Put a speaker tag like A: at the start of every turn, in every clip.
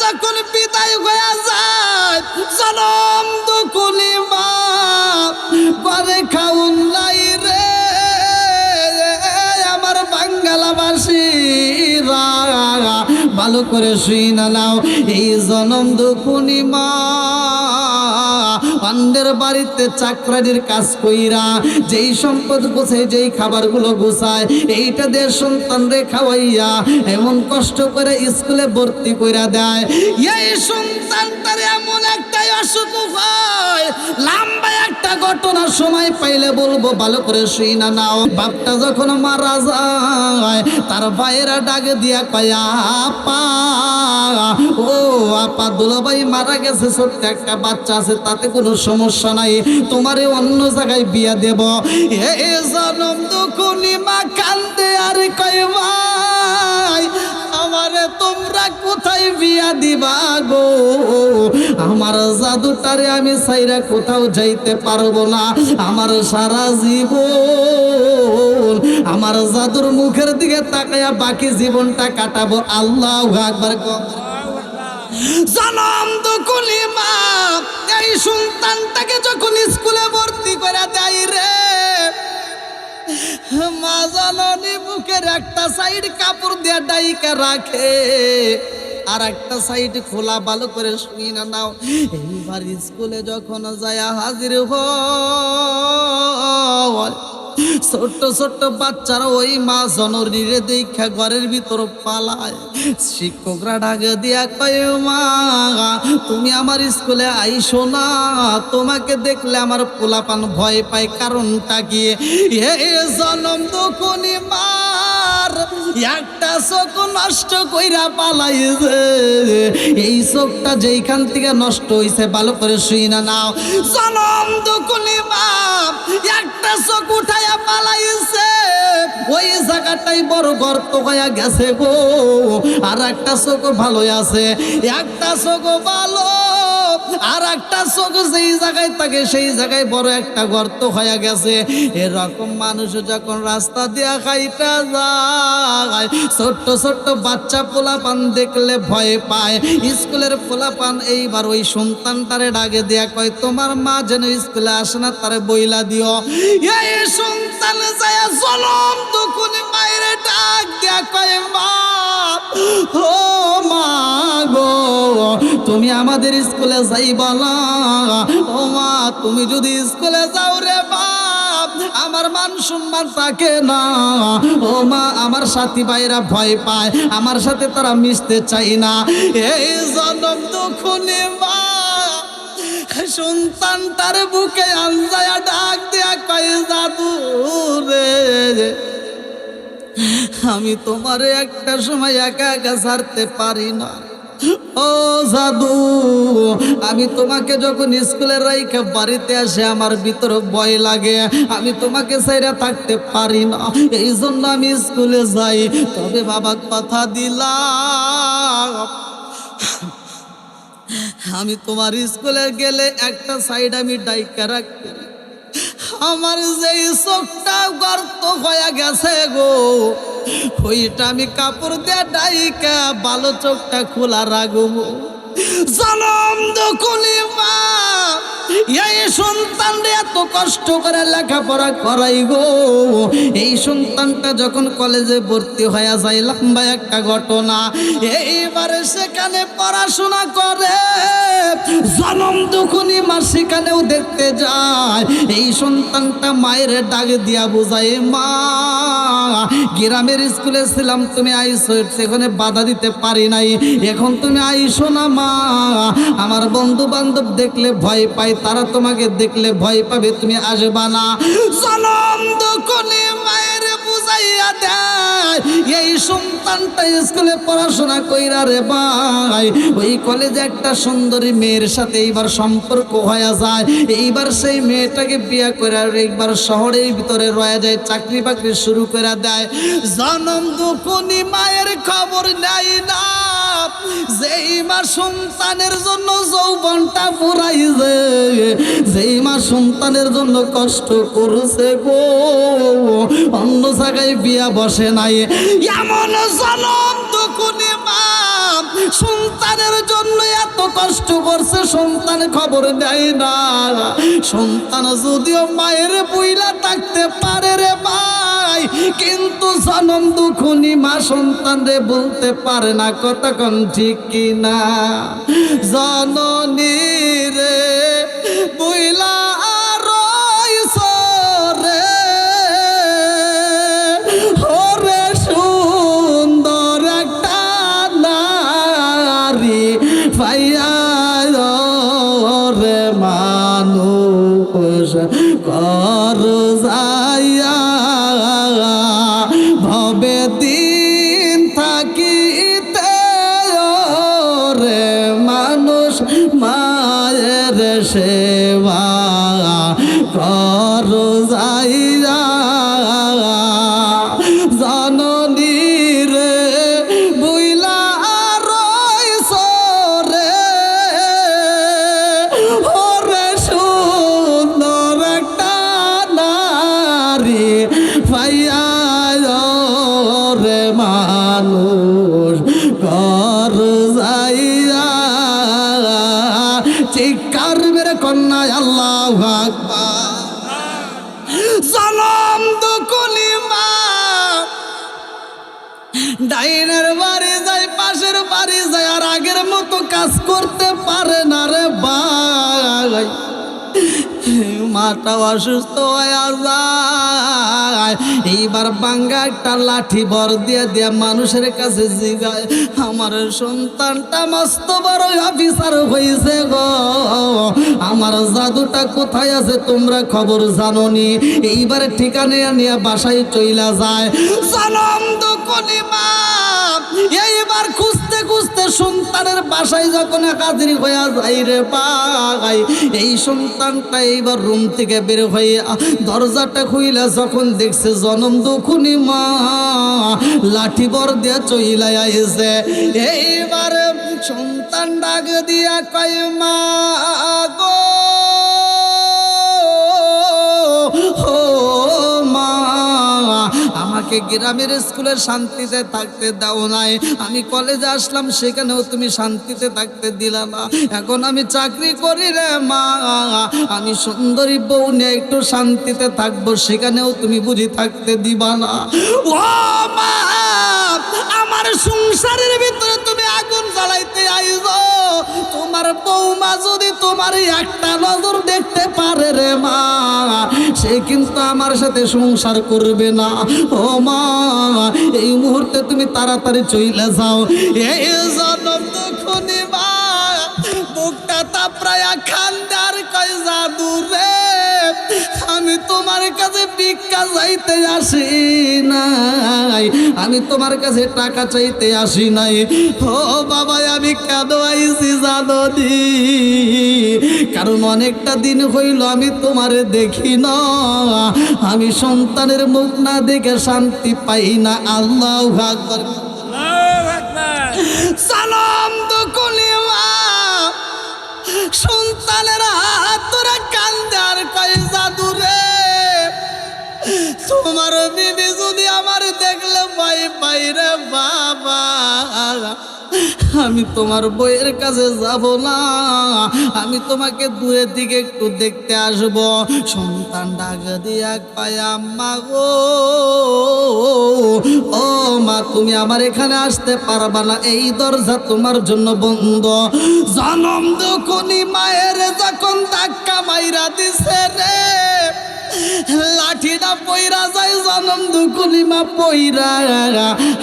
A: যখন বিদায় হয়ে যায়, জনম দুকুনি মা করে খাউন নাই রে আমার বাঙ্গালাবাসীরা, ভালো করে শুই না নাও। এই জনম দুকুনি মা অন্যের বাড়িতে চাকরানির কাজ কইরা যেই সম্পদ গোছায়, যেই খাবারগুলো গোছায়, এইটা দিয়ে সন্তান রে খাওয়াইয়া এমন কষ্ট করে স্কুলে ভর্তি কইরা দেয়। এই সন্তানটার এমন একটাই অসুখ হয়, লম্বা একটা ঘটনার সময় পাইলে বলবো, ভালো করে শুই না নাও। বাপটা যখন মারা যায়, তার ভাইয়েরা ডাকে দিয়া কয় আপা, ও আপা দুলাভাই মারা গেছে, ছোট্ট একটা বাচ্চা আছে, তাতে কোনো সমস্যা নাই, তোমারে অন্য জায়গায় বিয়া দেব। এ জনম দুকুনি মা কান্দে আর কয় ভাই আমারে তোমরা কোথায় বিয়া দিবা গো, আমার জাদুটারে আমি সাইরা কোথাও যাইতে পারবো না, আমার সারা জীবন আমার জাদুর মুখের দিকে তাকায়া বাকি জীবনটা কাটাবো। আল্লাহু আকবার। জনম দুকুনি মা এই সন্তানটাকে যখন স্কুলে ভর্তি করে দেয় রে, মা জননী মুখের একটা সাইড কাপড় দিয়ে ডাইকা রাখে, আর একটা সাইড খোলা। ভালো করে শুই না নাও। এইবার স্কুলে যখন যায় হাজির হয়, ছোট্ট ছোট্ট বাচ্চারা ওই মা জননীরে দেখা ঘরের ভিতর পালায়। শিক্ষকরা ডাকে দিয়া কয় মা তুমি আমার স্কুলে আইসো না, তোমাকে দেখলে আমার পোলাপান ভয় পায়, কারণটা কি? এ জনম দুকুনি মার একটা চোখ নষ্ট কইরা পালাইছে। এই চোখটা যেইখান থেকে নষ্ট হইছে, ভালো করে শুই না নাও। জনম দুকুনি মা একটা চোখ উঠাইয়া পালাইছে, ওই জায়গাটাই বড় গর্ত হইয়া গেছে গো। আর একটা চোখ ভালো আছে, একটা চোখ ভালো, আর একটা চোখ যেই জায়গায় থাকে সেই জায়গায় বড় একটা গর্ত হয়ে গেছে। এরকম মানুষ যখন রাস্তা দিয়া খাইটা যায়, ছোট্ট ছোট্ট বাচ্চা পোলাপান দেখলে ভয় পায়। স্কুলের পোলাপান এইবার ওই সন্তানটারে ডাকে দিয়া কয় তোমার মা যেন স্কুলে আসে না, তারে বইলা দিও। এই সন্তান যায় জনম দুকুনি মায়ের ডাক দিয়া কয় মা, ও মা গো তুমি আমাদের স্কুলে যাইবা না? ও মা তুমি যদি স্কুলে যাও রে বাপ, আমার মান সম্মান থাকে না। ও মা আমার সাথী ভাইরা ভয় পায়, আমার সাথে তারা মিশতে চাই না। এই জনম দুকুনি মা সন্তানটার বুকে আনজায়া ডাক দিয়া কয় জাদু রে, আমি তোমারে একটা সময় একা একা ছাড়তে পারি না। ও জাদু আমি তোমাকে যখন স্কুলে রাইখা বাড়িতে আসে আমার ভিতর ভয় লাগে, আমি তোমাকে ছাইরা থাকতে পারি না, এই জন্য আমি স্কুলে যাই। তবে বাবা কথা দিলাম আমি তোমার স্কুলে গেলে একটা সাইড আমি ডাইকা রাখতে, আমার যেই চোখটা গর্ত হয়ে গেছে গো, ওইটা আমি কাপড় দিয়ে ডাইকা ভালো চোখটা খোলা রাখবো। জনম দুকুনি মা এই সন্তানরে এত কষ্ট করে লেখাপড়া করাই গো। এই সন্তানটা যখন কলেজে ভর্তি হয়ে যায়, লম্বা একটা ঘটনা, এইবারে সেখানে পড়াশোনা করে, জনম দুকুনি মা সেখানেও দেখতে যায়। এই সন্তানটা মায়ের ডাক দিয়া বোঝায় মা গ্রামের স্কুলে ছিলাম, তুমি আইসো, সেখানে বাধা দিতে পারি নাই, এখন তুমি আইসো না মা, আমার বন্ধু বান্ধব দেখলে ভয় পাই, তারা তোমাকে দেখলে ভয় পাবে, তুমি আসবা না। জনম দুকুনি মায়ের বুঝাইয়া দেয়। এই সন্তানটা স্কুলে পড়াশোনা কইরা রে ভাই ওই কলেজে একটা সুন্দরী মেয়ের সাথে এইবার সম্পর্ক হয়ে যায়। এইবার সেই মেয়েটাকে বিয়ে করে একবার শহরের ভিতরে রয়ে যায়, চাকরি বাকরি শুরু করে দেয়। জনম দুকুনি মায়ের খবর নেয় না, যেই মা সন্তানের জন্য যৌবনটা পুরাইছে, যেই মা সন্তানের জন্য কষ্ট করছে গো, অন্য জায়গায় বিয়া বসে নাই। এমন জনম দুকুনি মা সন্তানের জন্য কষ্ট করছে, সন্তান খবর দেয় না। সন্তান যদিও মায়ের বুইলা থাকতে পারে রে ভাই, কিন্তু জনম দুঃখনি মা সন্তান রে বলতে পারে না। কতক্ষণ ঠিক কিনা? জননী রে বুইলা কর যাইয়া ভবে দিন থাকিতে রে মানুষ মায়ের সেবা কর যাইয়া। জননী রে বুইলা রইছ রে, ওরে সুন্দর একটা নারী পাইয়া রে মানুষ ঘর যাইয়া। চিৎকার মেরে কন্যা আল্লাহু আকবার। জনম দুকুলি মা ডাইনের বাড়ি যায়, পাশের বাড়ি যায়, আর আগের মতো কাজ করতে পারে না রে ভাই। মাটা অসুস্থ হয়ে যায়, এইবার বাঙ্গা একটা লাঠি ভর দিয়ে দিয়ে মানুষের কাছে জিগায়, আমার সন্তানটা মস্ত বড় অফিসার হয়েছে গো, আমার জাদুটা কোথায় আছে তোমরা খবর জানোনি? এইবার ঠিকানা নিয়ে বাসায় চইলা যায়। জনম দুকুনি মা এইবার খুঁজতে খুঁজতে সন্তানের বাসায় যখন হাজির হইয়া যায় রে ভাই, এই সন্তানটা এইবার রুম থেকে বের হয়ে দরজাটা খুইলা যখন দেখছে জনম দুকুনি মা লাঠি বর দিয়া চইলা আইছে। এইবার সন্তান ডাক দিয়া কয় মা গো, আমাকে গ্রামের স্কুলের শান্তিতে থাকতে দাও নাই, আমি কলেজে আসলাম সেখানেও তুমি শান্তিতে থাকতে দিলা না, এখন আমি চাকরি করি রে মা, আমি সুন্দরী বউ নিয়ে একটু শান্তিতে থাকবো, সেখানেও তুমি বুঝি থাকতে দিবা না। ও মা, আমার সংসারের ভিতরে তুমি আগুন জ্বালাইতে আইছো, তোমার বৌমা যদি তোমার একটা নজর দেখতে পারে রে মা, সে কিন্তু আমার সাথে সংসার করবে না। ও মা, এই মুহূর্তে তুমি তাড়াতাড়ি চইলে যাও। এই জনম দুঃখনি মা বুকটা তাপড়ায়া খান্দার কয় জাদু রে, আমি তোমার কাছে ভিক্ষা চাইতে আসি নাই, আমি তোমার কাছে টাকা চাইতে আসি নাই। ও বাবা, আমি কেন আইছি জানো নি? কারণ অনেকটা দিন হইল আমি তোমারে দেখি না, আমি সন্তানের মুখ না দেখে শান্তি পাই না। আল্লাহু আকবার, আল্লাহু আকবার। সালাম দুকুলি মা সন্তানের হাত ধরে কান্দে আর কয় জাদু রে, তোমার বিবি যদি আমার দেখলে ভয় পাই রে বাবা, আমি তোমার বইয়ের কাছে যাব না, আমি তোমাকে দূরের দিকে একটু দেখতে আসব। সন্তান ডাক দিয়া কয় আম্মা গো, ও মা, তুমি আমার এখানে আসতে পারবা না, এই দরজা তোমার জন্য বন্ধ। জনম দুকুনি মায়ের যখন ধাক্কা মাইরা দিছে রে, লাঠিটা পইরা যায়, জনম দুকুনি মা পইরা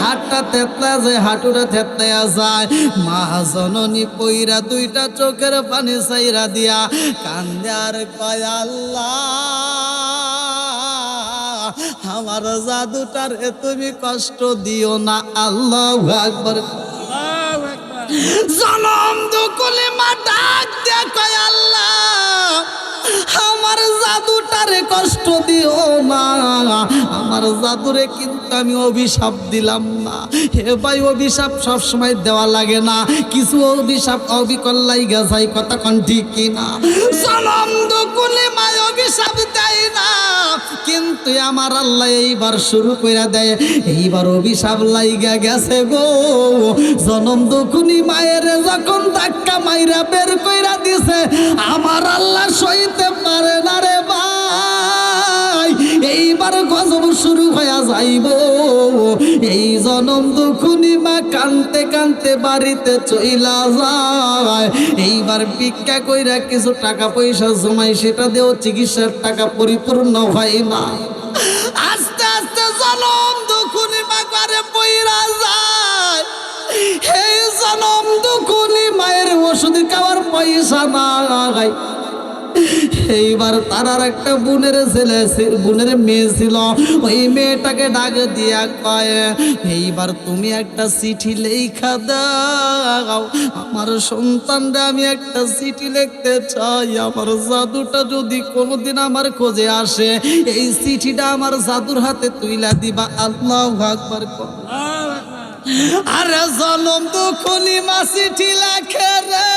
A: হাতটা থেতলা যায়, হাঁটুটা থেতলাইয়া যায়। মা জননী পইরা দুইটা চোখের পানি চাইরা দিয়া কান্দে আর কয় আল্লাহ, আমার জাদুটারে তুমি কষ্ট দিও না। আল্লাহু আকবার, আল্লাহু আকবার। জনম দুকুনি মা ডাক দিয়া কয় আল্লাহ, আমার জাদুটারে কষ্ট দিও না, আমার জাদুরে কিন্তু আমি অভিশাপ দিলাম না। হে ভাই, অভিশাপ সবসময় দেওয়া লাগে না, কিছু অভিশাপ অবিকল লাইগা যায়, কথা কোন ঠিক কিনা? জনম দুকুনি মায় অভিশাপ দেয় না, কিন্তু আমার আল্লাহ এইবার শুরু কইরা দেয়। এইবার অভিশাপ লাইগা গেছে গো, জনম দুকুনি মায়ের যখন ধাক্কা মাইরা বের কইরা দিছে, আমার আল্লাহ সইতে পারে না রে ভাই, এইবার গজব শুরু হয়ে যাইব। এই জনম দুখুনি মা কানতে কানতে বাড়িতে চইলা যায়। এইবার ভিক্ষা কইরা কিছু টাকা পয়সা জমাই, সেটা দিয়েও চিকিৎসার টাকা পরিপূর্ণ হয় না। আস্তে আস্তে জনম দুখুনি মা ঘরে পইরা যায়। এই জনম দুখুনি মায়ের ওষুধ খাওয়ার পয়সা নাই। এইবার তার আর একটা বোনের ছেলে, বোনের মেয়ে ছিল, ওই মেয়েটাকে ডাক দিয়া কয়, এইবার তুমি একটা চিঠি লেখা দাও, আমার সন্তানরা আমি একটা চিঠি লিখতে চাই, আমার জাদুটা যদি কোনোদিন আমার খোঁজে আসে, এই চিঠিটা আমার জাদুর হাতে তুইলা দিবা। আল্লাহু আকবার। আরে জনম দুখুনি মা চিঠি লেখে রে,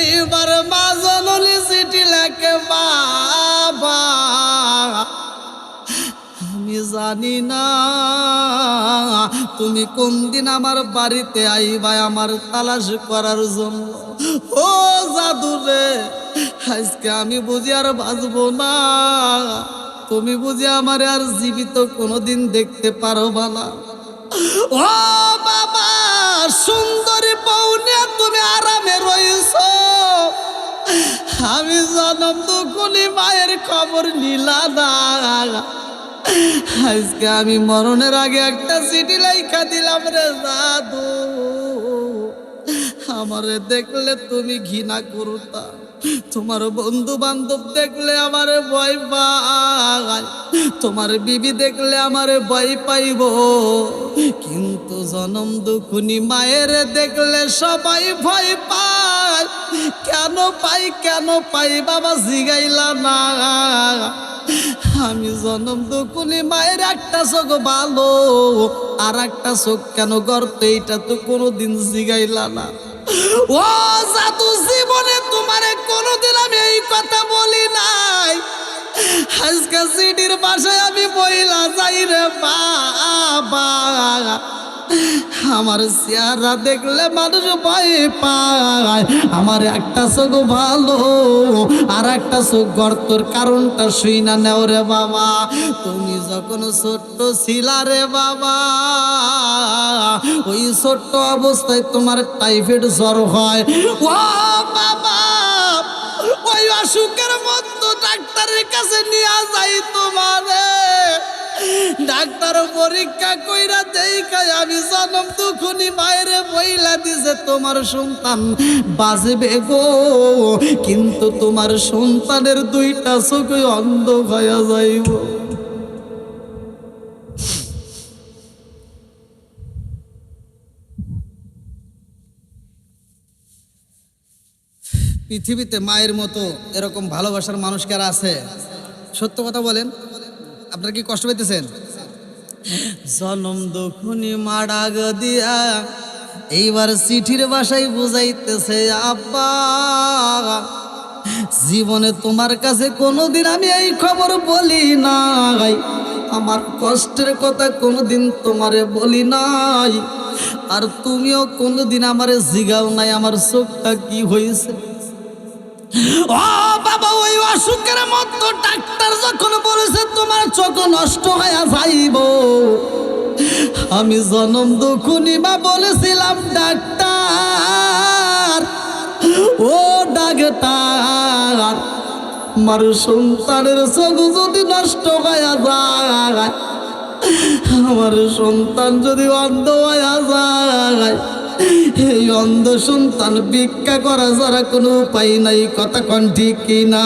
A: এইবার মা জননী চিঠি লেখে, বাবা আমি জানি না তুমি কোন দিন আমার বাড়িতে আইবা আমার তালাশ করার জন্য। ও জাদুরে, আজকে আমি বুঝি আর বাঁচবো না, তুমি বুঝি আমার আর জীবিত কোনোদিন দেখতে পারবা না। ও বাবা, সুন্দরী বউ নিয়ে তুমি আরামে রইছো, আমি জনম দুখুনি মায়ের খবর নিলা না। আজকে আমি মরণের আগে একটা চিঠি লেখা দিলাম রে জাদু, আমারে দেখলে তুমি ঘৃণা করতা, তোমার বন্ধু বান্ধব দেখলে আমারে ভয় পায়, তোমার বিবি দেখলে আমারে ভয় পাইব, কিন্তু জনম দুখুনি মায়ের দেখলে সবাই ভয় পায়। কেন পাই, কেন পাই বাবা জিগাইলা না? আমি জনম দুখুনি মায়ের একটা চোখ ভালো, আর একটা চোখ কেন গর্ত, এইটা তো কোনোদিন জিগাইলা না। ও জাদু, জীবনে তোমারে কোনোদিন আমি এই কথা বলি নাই, আজকে সিটির বাসায় আমি বইলা যাই রে বাবা, আমার চেহারা দেখলে মানুষ ভয় পায়, আমার একটা চোখ ভালো আর একটা চোখ গর্তর কারণটা শুই না নেও রে বাবা। তুমি যখন ছোট্ট ছিলা রে বাবা, ওই ছোট্ট অবস্থায় তোমার টাইফয়েড জ্বর হয়। ও বাবা, ওই অসুখের মতো ডাক্তারের কাছে নিয়ে যাই তোমারে, ডাক্তার পরীক্ষা কইরা দেখায় আমি জনম দুখুনি মায়ের বইলা দিছে তোমার সন্তান বাঁচবে গো, কিন্তু তোমার সন্তানের দুইটা চোখ অন্ধ হয়ে যাইব। পৃথিবীতে মায়ের মতো এরকম ভালোবাসার মানুষ কারা আছে? সত্য কথা বলেন, আপনারা কি কষ্ট পেতেছেন? জনম দুখুনি মাডাগ দিয়া এইবার চিঠির ভাষায় বুঝাইতেছে, আব্বা জীবনে তোমার কাছে কোনোদিন আমি এই খবর বলি নাই, আমার কষ্টের কথা কোনোদিন তোমারে বলি নাই, আর তুমিও কোনোদিন আমারে জিগাও নাই আমার চোখটা কি হয়েছে। ও বাবা, ওই অসুখের মতো ডাক্তার যখন বলেছে তোমার চোখ নষ্ট হয়ে যাইব, আমি জনম দুখুনি মা বলেছিলাম, ডাক্তার ও ডাক্তার, আমার সন্তানের চোখ যদি নষ্ট হয়ে যায়, আমার সন্তান যদি অন্ধ হয়ে যায়, এই অন্ধ সন্তান ভিক্ষা করা ছাড়া কোনো উপায় নাই, কথা কোন ঠিক কিনা?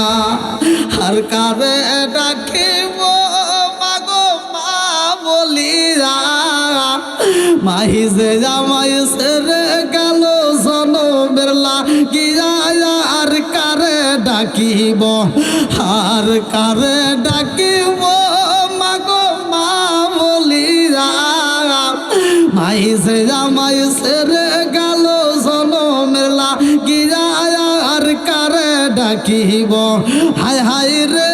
A: আর কারে ডাকিব মাগো মা বলিয়া, মাহি যে জামাই সেরে গেল জনমের লাগিয়া, আর ডাকিব আর কারে ডাকিব মাগো মা বলিয়া মাইসে জামাই সেরে গেল জনমের লাগিয়া আর কারে ডাকিব হায় হায় রে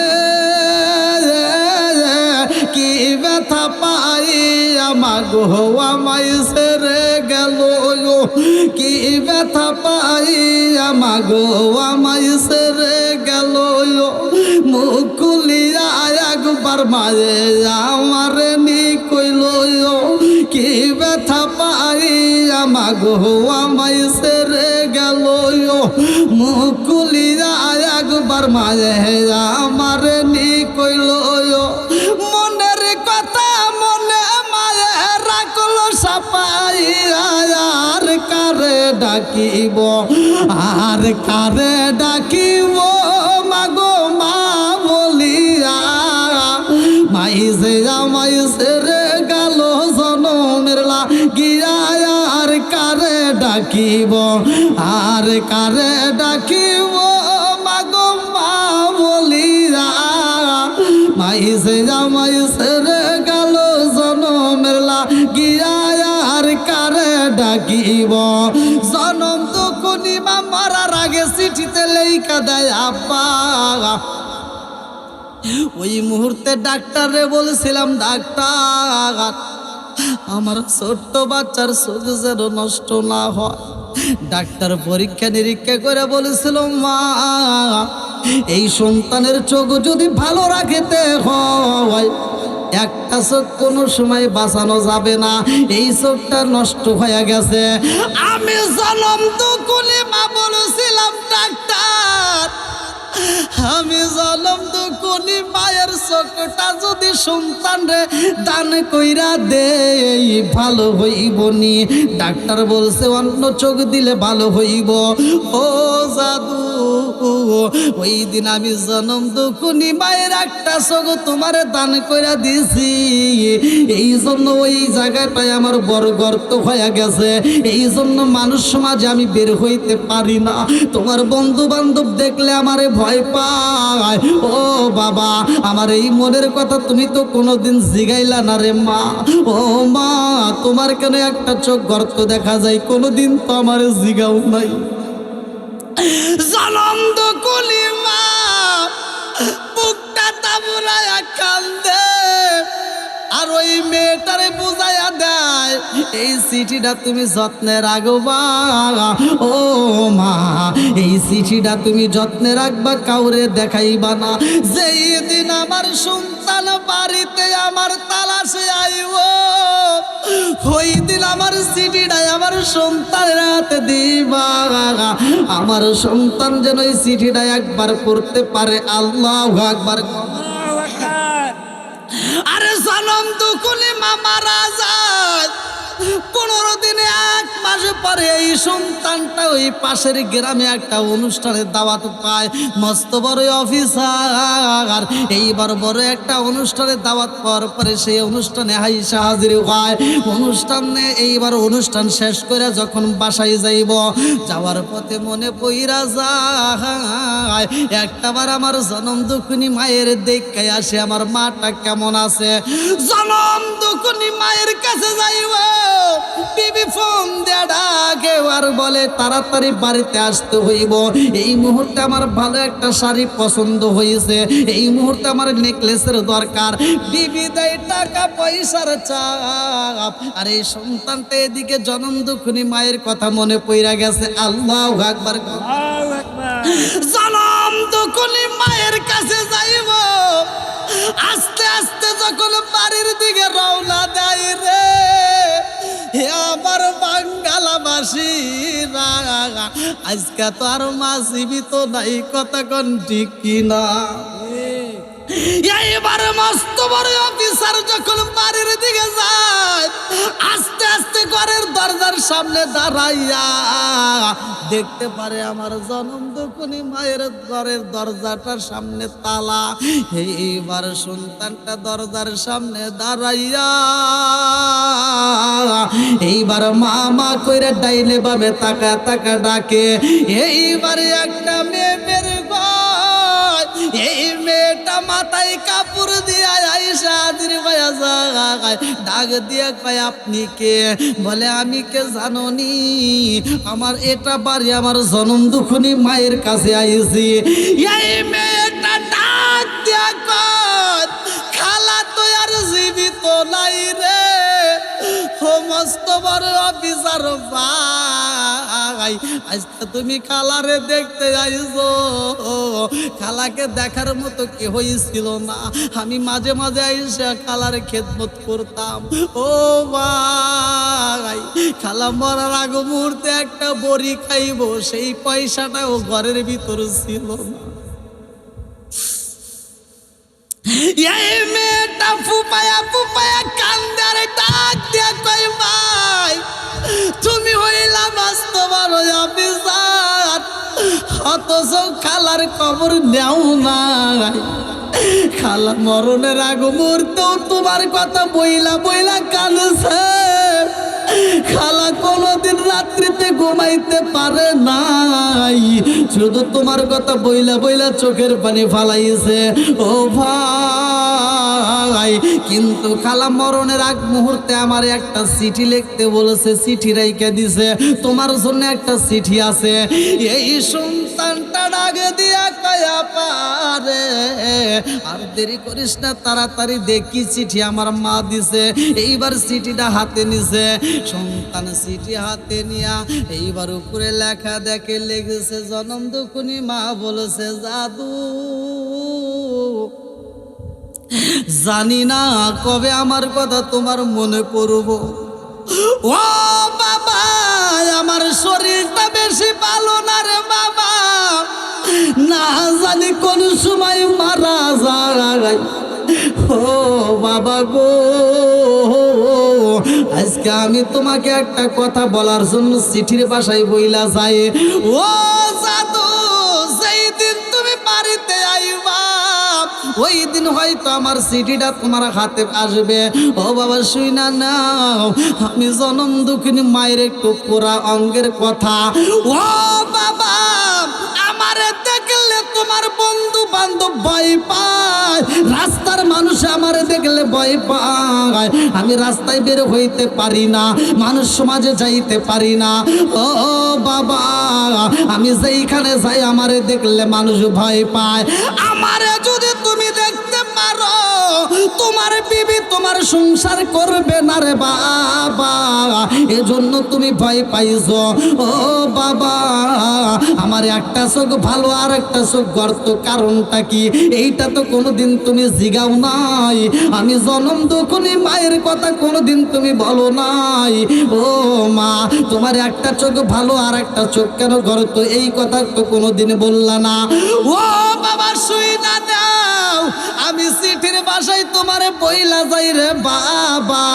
A: কি ব্যথা পাই আমাগো আমায় সেরে গেল কি ব্যথা পাই আমাগো আমায় সেরে গেল মুখ খুলিয়া একবার মায়ে আমার নি কইল কি ব্যথা পাই আমাগো আমায় সেরে গেল মুখ খুলিয়া একবার মায়ে আমার নি কইল মনের কথা মনে মায়ে রাখলো সাপাই আর কারে ডাকিব আর কারে ডাকিব মাগো মা বলিয়া মাইসে আমায় সেরে গেল জনমের লাগিয়া আর কারে ডাকিব আর কারে ডাকিব মাগো মা বলিয়া মাইসে আমায় সেরে গেল জনমের লাগিয়া আর কারে ডাকিব জনম তো কোনিমা মরার আগে চিঠিতে লেখা দেয় আব্বা ওই মুহূর্তে ডাক্তারে বলছিলাম ডাক্তার আমার ছোট্ট বাচ্চার চোখ যেন নষ্ট না হয় ডাক্তার পরীক্ষা নিরীক্ষা করে বলেছিল মা এই সন্তানের চোখ যদি ভালো রাখতে হয় একটা চোখ কোনো সময় বাঁচানো যাবে না এই চোখটা নষ্ট হয়ে গেছে আমি জনম তো কোনিমা বলেছিলাম ডাক্তার আমি জনম তো কোনি মায়ের চোখটা যদি সন্তান রে দান কইরা দেই ভালো হইব নি ডাক্তার বলছে অন্য চোখ দিলে ভালো হইব ও জাদু ওই দিন আমি জনম তো কোনি মায়ের একটা চোখ তোমারে দান কইরা দিছি এই জন্য ওই জায়গাটায় আমার বড় গর্ত হয়ে গেছে এই জন্য মানুষ সমাজে আমি বের হইতে পারি না তোমার বন্ধু বান্ধব দেখলে আমারে ভয় পায় ও বাবা আমার এই মনের কথা তুমি তো কোনোদিন জিগাইলা না রে মা ও মা তোমার কেন একটা চোখ গর্ত দেখা যায় কোনোদিন তো আমার জিগাও নাই জনম তো কুলি মা বুকটা তাবুরায়া কান্দে আর ওই মেয়েটারে বুঝাইয়া দেয় এই চিঠিটা তুমি যত্নে রাখবা ও মা এই চিঠিটা তুমি যত্নে রাখবা কাউরে দেখাইবা না যেই দিন আমার সন্তান বাড়িতে আমার তালাশে আইব ওই দিন আমার চিঠিটাই আমার সন্তানের হাতে দিবা আমার সন্তান যেন এই চিঠিটা একবার পড়তে পারে আল্লাহু আকবার আরে জনম দুকুনি মারা যায় 15 দিনে 1 মাস পরে এই সন্তানটা ওই পাশের গ্রামে একটা অনুষ্ঠানের দাওয়াত পায় মস্ত বড় অফিসার এইবার বড় একটা অনুষ্ঠানের দাওয়াত পাওয়ার পরে সেই অনুষ্ঠানে হাইসা হাজির হয় অনুষ্ঠানে এইবার অনুষ্ঠান শেষ করে যখন বাসায় যাইব যাওয়ার পথে মনে পইরা যায় একটাবার আমার জনম দুকুনি মায়ের দেখে আসে আমার মাটা কেমন আছে জনম দুকুনি মায়ের কাছে যাইব বিবি ফোন দেয়া ডাকে আর বলে তাড়াতাড়ি বাড়িতে আসতে হইব এই মুহূর্তে আমার ভালো একটা শাড়ি পছন্দ হয়েছে এই মুহূর্তে আমার নেকলেসের দরকার বিবি দেয় টাকা পয়সার চাপ আর এই সন্তানটা এদিকে জনম দুঃখিনী মায়ের কথা মনে পইরা গেছে আল্লাহু আকবার জনম দুঃখিনী মায়ের কাছে যাইব আস্তে আস্তে যখন বাড়ির দিকে রওনা দেয় রে আমার বাঙ্গালাবাসী আজকে তো আর মা জীবিত নাই কথা কোন ঠিক কিনা এইবার মস্ত বড় অফিসার যখন বাড়ির দিকে যায় আস্তে আস্তে ঘরের দরজার সামনে দাঁড়াইয়া দেখতে পারে আমার জনম দুকুনি মায়ের ঘরের দরজাটার সামনে তালা এইবার সন্তানটা দরজার সামনে দাঁড়াইয়া এইবার মা মা কইরা ডাইনে বামে তাকা তাকা ডাকে এইবারে একটা মেয়ে বের এই মেয়েটা মাথায় কাপড় দিয়ে আইসা হাজির হয়ে যায়, ডাক দিয়ে কয় আপনি কে? বলে আমি কে জাননি, আমার এটা বাড়ি, আমার জনম দুঃখনি মায়ের কাছে আইছি। এই মেয়েটা ডাক দিয়া কয় খালা তো আর জীবিত নাই রে, সমস্ত বড় অফিসার ভাই, আজকে তুমি খালারে দেখতে আইছো। খালাকে দেখার মতো কে হয়েছিল না, আমি মাঝে মাঝে আইসা খালার খেদমত করতাম। ও ভাই, খালা মরার আগ মুহূর্তে একটা বড়ি খাইবো, সেই পয়সাটাও ঘরের ভিতর ছিল না। এই মেয়েটা ফুপায়া ফুপায়া কান্দার ডাক দিয়া কই ভাই, তুমি হইলা মস্ত বড় অফিসার, অথচ খালার খবর নেও নাই। খালা মরণের আগ মুহূর্তেও তোমার কথা বইলা বইলা কাঁদছে। খালা কোনোদিন রাত্রিতে ঘুমাইতে পারে নাই, শুধু তোমার কথা বইলা বইলা চোখের পানি ফালাইছে। ও ভাই, কিন্তু খালা মরণের আগ মুহূর্তে আমার একটা চিঠি লিখতে বলেছে, চিঠি রাইখা দিছে। তোমার জন্য একটা চিঠি আছে। এই সন্তানটা ডাক দিয়া কয়া পারে আর দেরি করিস না, তাড়াতাড়ি দেখি চিঠি আমার মা দিছে। এইবার চিঠিটা হাতে নিছে, সন্তান চিঠি হাতে নিয়া এইবার উপরে লেখা দেখে লেগেছে জনম দুঃখনি মা বলেছে জাদু, জানি না কবে আমার কথা তোমার মনে পড়ব। ও বাবা, আমার শরীরটা বেশি ভালো না রে বাবা, না জানি কোন সময় মারা যায়। ও বাবা গো, আজকে আমি তোমাকে একটা কথা বলার জন্য চিঠির বাসায় বইলা যাই। ও জাদু, যেই দিন তুমি বাড়িতে আইবা ওই দিন হয়তো আমার চিঠিটা তোমার হাতে আসবে। ও বাবা শুইনা নাও, আমি জনম দুঃখিনী মায়ের একটু পুরা অঙ্গের কথা। ও বাবা, আমারে দেখলে তোমার বন্ধু বান্ধব ভয় পায়, রাস্তার মানুষ আমারে দেখলে ভয় পায়, আমি রাস্তায় বের হইতে পারি না, মানুষ সমাজে যাইতে পারি না। ও বাবা, আমি যেইখানে যাই আমারে দেখলে মানুষ ভয় পায়। আমারে যদি তুমি দেখতে পারো, তোমার বিবি তোমার সংসার করবে না রে বাবা, এজন্য তুমি ভয় পাইছো। ও বাবা, আমার একটা চোখ ভালো আর একটা চোখ গর্ত, কারণটা কি এইটা তো কোনোদিন তুমি জিগাও নাই। আমি জনম দুঃখনি মায়ের কথা কোনোদিন তুমি বলো নাই। ও মা, তোমার একটা চোখ ভালো আর একটা চোখ কেন গর্ত, এই কথা তো কোনোদিন বললা না। ও বাবা শুই না দাও, আমি চিঠির বাসায় তোমারে বইলা যাই রে বাবা।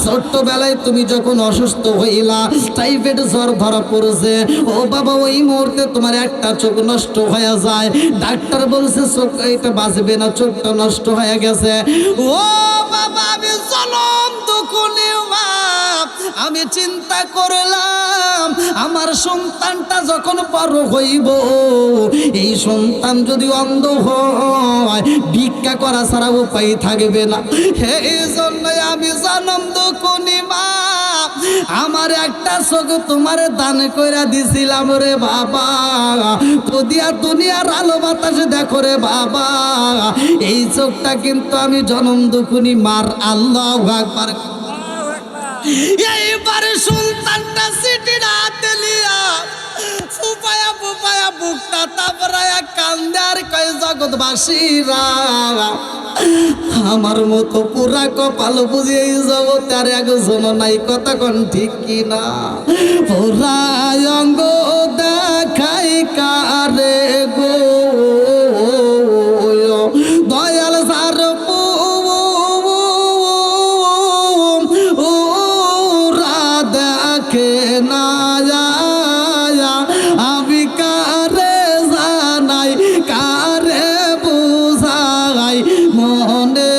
A: ছোট্টবেলায় তুমি যখন অসুস্থ হইলা, টাইফয়েড জ্বর ধরা পড়েছে, ও বাবা ওই মুহূর্তে তোমার একটা চোখ নষ্ট হয়ে যায়, ডাক্তার বলছে চোখ এটা বাঁচবে না, চোখটা নষ্ট হয়ে গেছে। ও বাবা, আমি জনম দুঃখনি মা, আমি চিন্তা করলাম আমার সন্তানটা যখন বড় হইব, এই সন্তান যদি অন্ধ হয় ভিক্ষা করা ছাড়া উপায় থাকবে না। এই জন্যই আমি জনম দুঃখনি মা আমার একটা চোখ তোমারে দান কইরা দিছিলাম রে বাবা, তো দিয়া দুনিয়ার আলো বাতাস দেখো রে বাবা। এই চোখটা কিন্তু আমি জনম দুঃখনি মার। আল্লাহু আকবার। এইবারে সন্তানটা চিঠিটা হাতে লিয়া ফুপায়া ফুপায়া বুকটা তাপরায়া কান্দে আর কয় জগৎবাসীরা, আমার মতো পুরা কপাল বুঝিয়ে এই জগতে আর একজন নাই, কথা কোন ঠিক কিনা? পুরা অঙ্গ দেখাই কারে গো দয়াল সার দেখে না, আমি কারে জানাই কারে বুঝাই মনে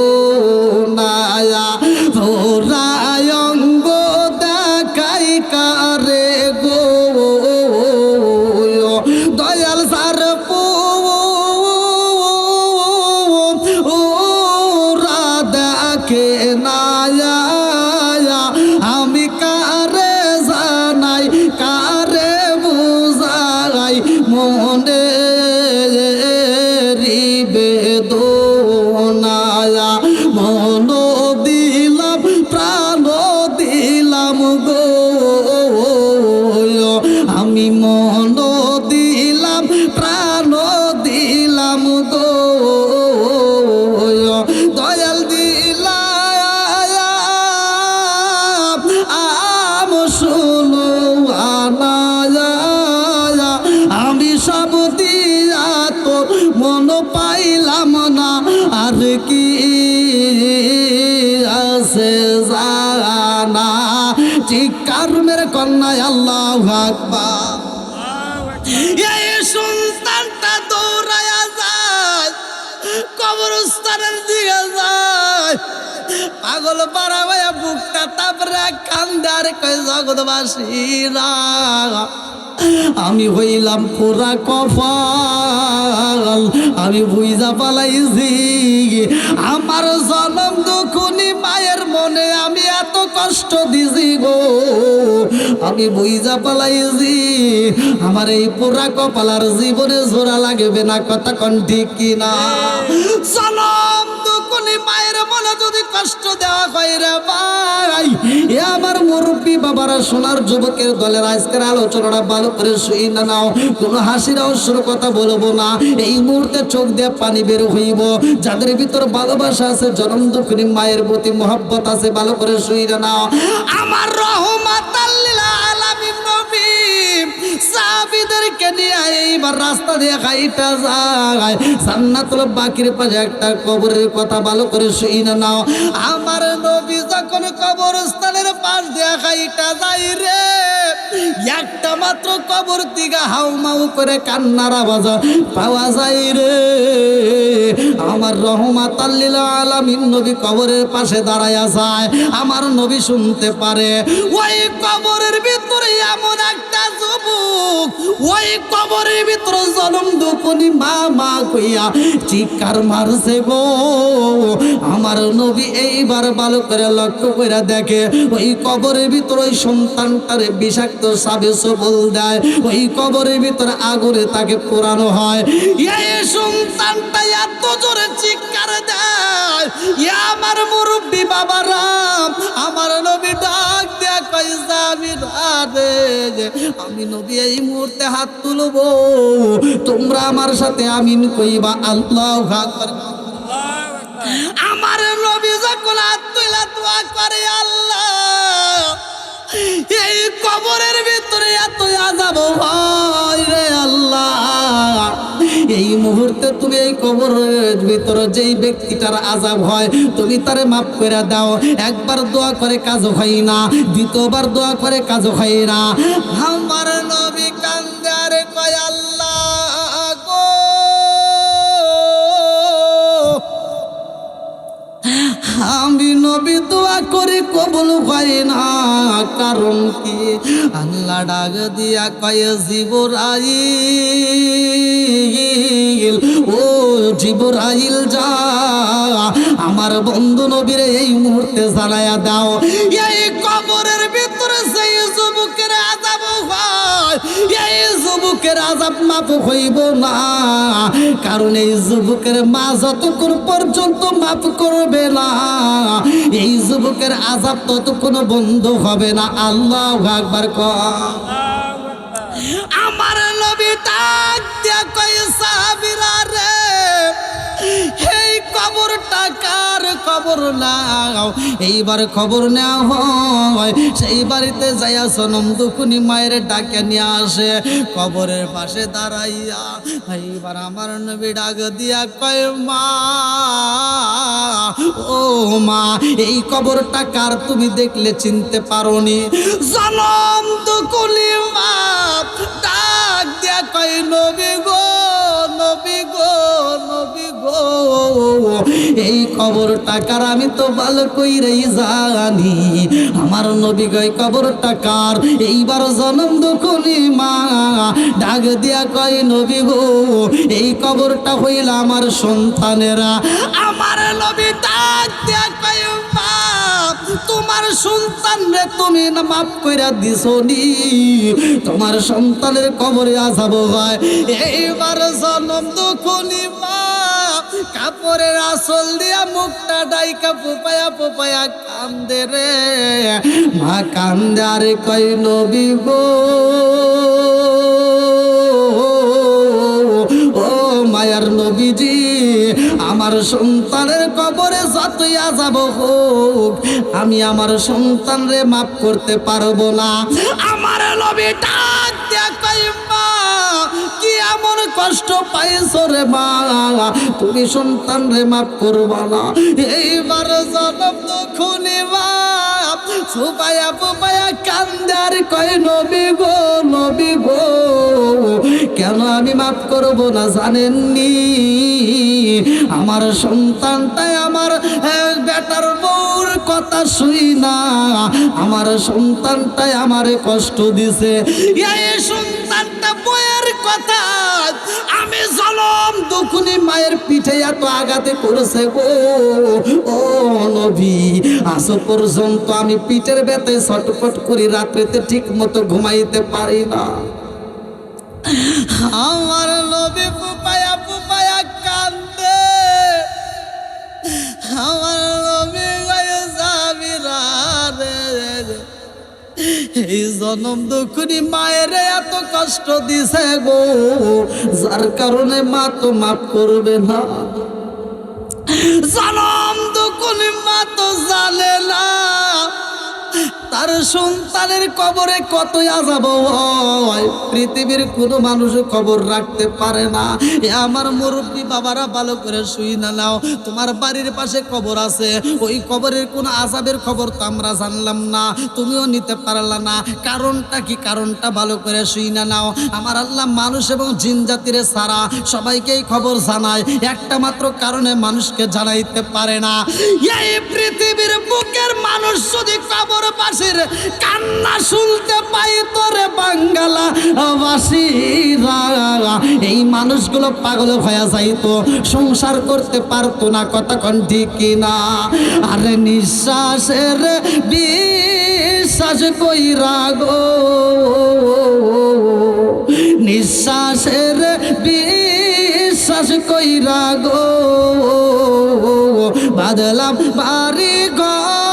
A: বেদনায়া, ভোরায় অঙ্গ দেখাই কারে গো আমি কারে জানাই কারে বুঝাই মনে বেদনায়া মন দিলাম প্রাণ দিলাম গো আমি মন দিলাম প্রাণ দিলাম গো দয়াল দিলাম আম শুনো আনা আমি সব দিয়া তোর মন পাইলাম না আর কি আছে জানা চিৎকার মেরে কন্যায় আল্লাহু আকবার এই সন্তানটা দৌড়ায়া যায় কবরস্থানের দিকে যায় পাগল পাড়া ভাইয়া বুকটা তারপরে কান্দার কয় জগৎবাসীরা আমি হইলাম পুরা কপাল আমি বুঝা পালাইছি আমার জনম দুখুনি মায়ের মনে আমি এত কষ্ট দিছি গো আমি বুঝা পালাইছি আমার এই পুরা কপালার জীবনে জোড়া লাগবে না কথা কোন ঠিক কিনা জনম দুখুনি মায়ের মনে যদি কষ্ট দেওয়া হয় রে ভাই এ আমার মুরব্বী বাবারা সোনার যুবকের দলের আজকের আলোচনাটা ভালো করে শুই না নাও কোনো হাসির অবসর কথা বলবো না এই মুহূর্তে চোখ দিয়ে পানি বের হইব যাদের ভিতর ভালোবাসা আছে জনম দুঃখিনী মায়ের প্রতি মহব্বত আছে ভালো করে শুই না নাও আমার রহমাতাল লিল আলামিন নবী সাহাবীদেরকে নিয়ে এইবার রাস্তা দিয়ে হাইটা যায় জান্নাতুল বাকির পাশে একটা কবরের কথা ভালো করে শুই না নাও আমার নবী যখন কবরস্থানের পাশ দিয়ে হাইটা যায় রে একটা মাত্র কবর থেকে হাউমাউ করে কান্নার আওয়াজ পাওয়া যায় রে আমার রহমাতাল লিল আলামিন নবী কবরের পাশে দাঁড়ায়া যায় আমার নবী শুনতে পারে ওই কবরের ভিতরে এমন একটা যুবক ওই কবরের ভিতরে জনম দুখুনি মা মা কইয়া চিৎকার মারছে গো আমার নবী এইবার ভালো করে লক্ষ্য করে দেখে ওই কবরের ভিতরে ওই সন্তানটারে বিষাক্ত সাবে সবল দেয় ওই কবরের ভিতরে আগুনে তাকে পোড়ানো হয় এই সন্তানটা এত জোরে চিৎকার দেয় আমার মুরব্বী বাবারা আমার নবী ডাক দেয়া কইসা আমি নবী এই মুহূর্তে হাত তুলবো তোমরা আমার সাথে আমিন কইবা আল্লাহু আকবার আমার নবী যখন হাত তুলে দোয়া করে আল্লাহ এই কবরের ভিতরে এত আযাব হয় রে আল্লাহ এই মুহূর্তে তুমি এই কবরের ভিতরে যেই ব্যক্তিটার আযাব হয় তুমি তারে মাফ করে দাও একবার দোয়া করে কাজ হয় না দ্বিতীয়বার দোয়া করে কাজ হয় না আমার নবী কান্দে আর কয় আল্লাহ গো আমি নবী দোয়া করে কবুল হয় না কারণ কি আল্লাহ ডাক দিয়া কয় জিবরাইল ও জিবরাইল যা আমার বন্ধু নবীর এই মুহূর্তে জানায়া দাও এই কবরের ভিতরে সেই যুবকের আযাব হয় এই যুবকের আযাব মাফ হইব না কারণ এই যুবকের মা যতক্ষণ পর্যন্ত মাফ করবে না এই যুবকের আযাব ততক্ষণ বন্ধ হবে না আল্লাহু আকবার আমার নবী ডাক দিয়া কয় সাহাবীরা রে এই কবরটা কার কবর নাও এইবার খবর নেওয়া হয় সেই বাড়িতে যাইয়া জনম দুখুনি মায়ের ডাকে নিয়ে আসে কবরের পাশে দাঁড়াইয়া এইবার আমার নবী ডাক দিয়া কয় মা ও মা এই কবরটা কার তুমি দেখলে চিনতে পারোনি জনম দুখুনি মা ডাক দিয়া কয় নবী গো নবী গো নবী গো এই কবরটা কার আমি তো ভালো কইরেই জানি আমার নবী গো কবরটা কার এইবার জনম দুখুনি মা ডাক দিয়া কয় নবী গো এই কবরটা হইল আমার সন্তানেরা আমার নবী ডাক দিয়া কয় মা তোমার সন্তান রে তুমি না মাফ কইরা দিছনি, তোমার সন্তানের কবরে আযাব হয়। এইবার জনম দুঃখনি মা কাপড়ের আঁচল দিয়া মুখটা ডাইকা পোপায়া পোপায়া কান্দে রে, মা কান্দে আরে কই নবী গো, ও মায়ার নবীজি, আমার সন্তানের কবরে যতই আযাব হোক আমি আমার সন্তানরে মাফ করতে পারবো না। আমার নবী ডাক দিয়া কই মা কি এমন কষ্ট পাইছো রে মা, তুমি সন্তানরে মাফ করবা না? এইবার জনম দুঃখনি মা ফুপায়া ফুপায়া কান্দার কয় নবী গো, নবী গো, কেন আমি মাফ করব না জানেননি? আমার সন্তানটাই আমার বেটার বউর কথা শুই না, আমার সন্তানটাই আমারে কষ্ট দিছে। এই সন্তানটা বউয়ের কথা আমি জনম দুঃখনি মায়ের পিঠে এত আঘাতে করেছে গো, ও নবী, আজ পর্যন্ত আমি পিঠের ব্যথায় ছটফট করি, রাত্রিতে ঠিক মতো ঘুমাইতে পারি না। আমার নবী ফুপায়া ফুপায়া কান্দে, আমার নবী গায়ে যাবিরা রে, এই জনম দুঃখনি মায়ের এত কষ্ট দিছে গো, যার কারণে মা তো মাফ করবে না। জনম দুঃখনি মা তো জানে না তার সন্তানের কবরে কত আযাব হয়, পৃথিবীর কোনো মানুষ কবর রাখতে পারে না। এ আমার মুরব্বী বাবারা ভালো করে শুই না নাও, তোমার বাড়ির পাশে কবর আছে, ওই কবরের কোনো আযাবের খবর তো আমরা জানলাম না, তুমিও নিতে পারলা না। কারণটা কি? কারণটা ভালো করে শুই না নাও। আমার আল্লাহ মানুষ এবং জিন জাতিরে ছাড়া সবাইকেই খবর জানায়, একটা মাত্র কারণে মানুষকে জানাইতে পারে না। এই পৃথিবীর বুকের মানুষ যদি কবর বাসীর কান্না শুনতে পাই তোরে বাঙ্গালা বাসীরা, এই মানুষগুলো পাগল হয়ে যাইতো, সংসার করতে পারতো না। কথা কোন ঠিক কিনা? আরে নিঃশ্বাসের বিশ্বাস কইরা গো, নিঃশ্বাসের বিশ্বাস কইরা গো, বাদলাম বাড়ি ঘর,